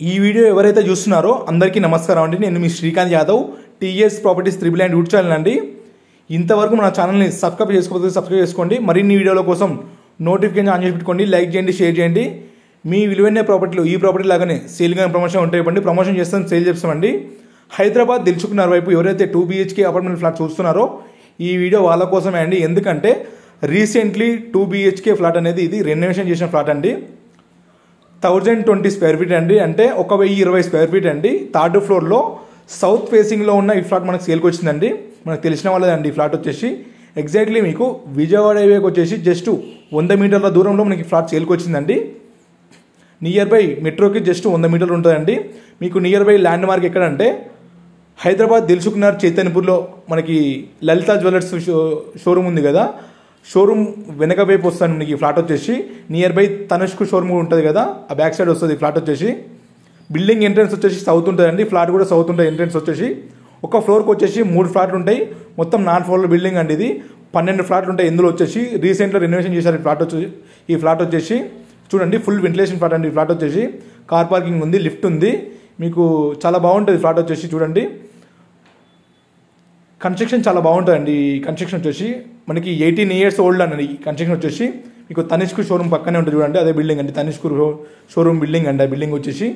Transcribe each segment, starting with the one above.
ఈ వీడియో ఎవరైతే చూస్తున్నారో అందరికీ నమస్కారం అండి. నేను మీ Srikanth Yadav, TS properties triple and YouTube channel అండి. ఇంతవరకు మన ఛానల్ని సబ్స్క్రైబ్ చేసుకోకపోతే సబ్స్క్రైబ్ చేసుకోండి. మరిన్ని వీడియోల కోసం నోటిఫికేషన్ ఆన్ చేసి పెట్టుకోండి. లైక్ చేయండి, షేర్ చేయండి. మీ విలువైన ప్రాపర్టీలు ఈ ప్రాపర్టీ లాగానే సేల్ కానీ ప్రమోషన్ ఉంటాయి ఇవ్వండి. ప్రమోషన్ చేస్తాం, సేల్ చేస్తామండి. హైదరాబాద్ దిల్సుఖ్నగర్ వైపు ఎవరైతే 2 BHK అపార్ట్మెంట్ ఫ్లాట్ చూస్తున్నారో ఈ వీడియో వాళ్ళ కోసమే అండి. ఎందుకంటే రీసెంట్లీ 2 BHK ఫ్లాట్ అనేది ఇది రెనోవేషన్ చేసిన ఫ్లాట్ అండి. 1020 స్క్వేర్ ఫీట్ అండి, అంటే 1020 స్క్వేర్ ఫీట్ అండి. థర్డ్ ఫ్లోర్లో సౌత్ ఫేసింగ్లో ఉన్న ఈ ఫ్లాట్ మనకు సేల్కి వచ్చిందండి. మనకు తెలిసిన వాళ్ళదండి. ఈ ఫ్లాట్ వచ్చేసి ఎగ్జాక్ట్లీ మీకు విజయవాడ హైవేకి వచ్చేసి జస్ట్ 100 మీటర్ల దూరంలో మనకి ఫ్లాట్ సేల్కి వచ్చిందండి. నియర్ బై మెట్రోకి జస్ట్ 100 మీటర్లు ఉంటుందండి. మీకు నియర్ బై ల్యాండ్ మార్క్ ఎక్కడంటే హైదరాబాద్ దిల్సుఖ్నగర్ చైతన్యపూర్లో మనకి లలితా జ్యువెలర్స్ షోరూమ్ ఉంది కదా, షోరూమ్ వెనక వైపు వస్తాను మనకి ఫ్లాట్ వచ్చేసి. నియర్ బై తనుష్కు షోరూమ్ ఉంటుంది కదా, ఆ బ్యాక్ సైడ్ వస్తుంది ఫ్లాట్ వచ్చేసి. బిల్డింగ్ ఎంట్రన్స్ వచ్చేసి సౌత్ ఉంటుందండి, ఫ్లాట్ కూడా సౌత్ ఉంటుంది. ఎంట్రన్స్ వచ్చేసి ఒక ఫ్లోర్కి వచ్చేసి 3 ఫ్లాట్లు ఉంటాయి. మొత్తం 4 ఫ్లోర్ల బిల్డింగ్ అండి ఇది. 12 ఫ్లాట్లు ఉంటాయి. ఇందులో వచ్చేసి రీసెంట్గా రెనోవేషన్ చేశారు ఈ ఫ్లాట్ వచ్చేసి చూడండి. ఫుల్ వెంటిలేషన్ ఫ్లాట్ అండి ఈ ఫ్లాట్ వచ్చేసి. కార్ పార్కింగ్ ఉంది, లిఫ్ట్ ఉంది. మీకు చాలా బాగుంటుంది ఫ్లాట్ వచ్చేసి. చూడండి, కన్స్ట్రక్షన్ చాలా బాగుంటుందండి. ఈ కన్స్ట్రక్షన్ వచ్చేసి మనకి 18 years ఓల్డ్ అండి. ఈ కన్స్ట్రక్షన్ వచ్చేసి మీకు తనిష్కు షోరూమ్ పక్కనే ఉంటుంది చూడండి, అదే బిల్డింగ్ అండి. తనిష్కు షోరూమ్ బిల్డింగ్ అండి. ఆ బిల్డింగ్ వచ్చేసి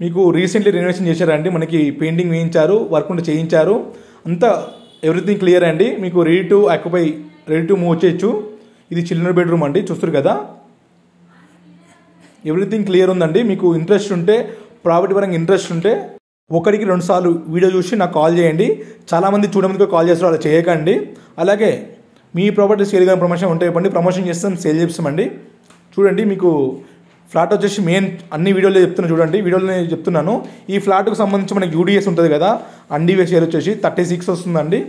మీకు రీసెంట్లీ రెనోవేషన్ చేశారండి. మనకి పెయింటింగ్ వేయించారు, వర్క్ ఉంటే చేయించారు. అంతా ఎవ్రీథింగ్ క్లియర్ అండి. మీకు ready to occupy, ready to move వచ్చేయచ్చు. ఇది చిల్డ్రన్ బెడ్రూమ్ అండి, చూస్తారు కదా. ఎవ్రీథింగ్ క్లియర్ ఉందండి. మీకు ఇంట్రెస్ట్ ఉంటే, ప్రాపర్టీ పరంగా ఇంట్రెస్ట్ ఉంటే 1కి 2 సార్లు వీడియో చూసి నాకు కాల్ చేయండి. చాలామంది చూడమందుకు కాల్ చేస్తారు, అలా చేయకండి. అలాగే మీ ప్రాపర్టీ సేల్ కానీ ప్రమోషన్ ఉంటే ఇవ్వండి, ప్రమోషన్ చేస్తాం, సేల్ చేస్తామండి. చూడండి, మీకు ఫ్లాట్ వచ్చేసి మెయిన్ అన్ని వీడియోలో చెప్తున్నాను చూడండి. వీడియోలో చెప్తున్నాను. ఈ ఫ్లాట్కు సంబంధించి మనకి UDS ఉంటుంది కదా, అన్డివే షేర్ వచ్చేసి 36 వస్తుందండి.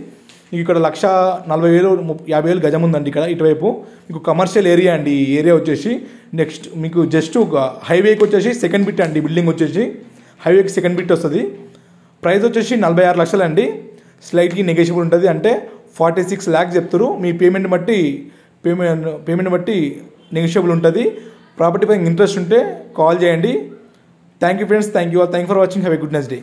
మీకు ఇక్కడ 1,40,000 50,000 గజం ఉందండి ఇక్కడ ఇటువైపు. మీకు కమర్షియల్ ఏరియా అండి. ఈ ఏరియా వచ్చేసి నెక్స్ట్ మీకు జస్ట్ హైవేకి వచ్చేసి సెకండ్ బిట్ అండి. బిల్డింగ్ వచ్చేసి హైవేకి సెకండ్ బిట్ వస్తుంది. ప్రైస్ వచ్చేసి 46 లక్షలు అండి. స్లైట్లీ నెగోషియబుల్ ఉంటుంది, అంటే 46 lakhs చెప్తారు. మీ పేమెంట్ బట్టి నెగోషియబుల్ ఉంటుంది. ప్రాపర్టీ పై ఇంట్రెస్ట్ ఉంటే కాల్ చేయండి. Thank you friends, thank you for watching. Have a good next day.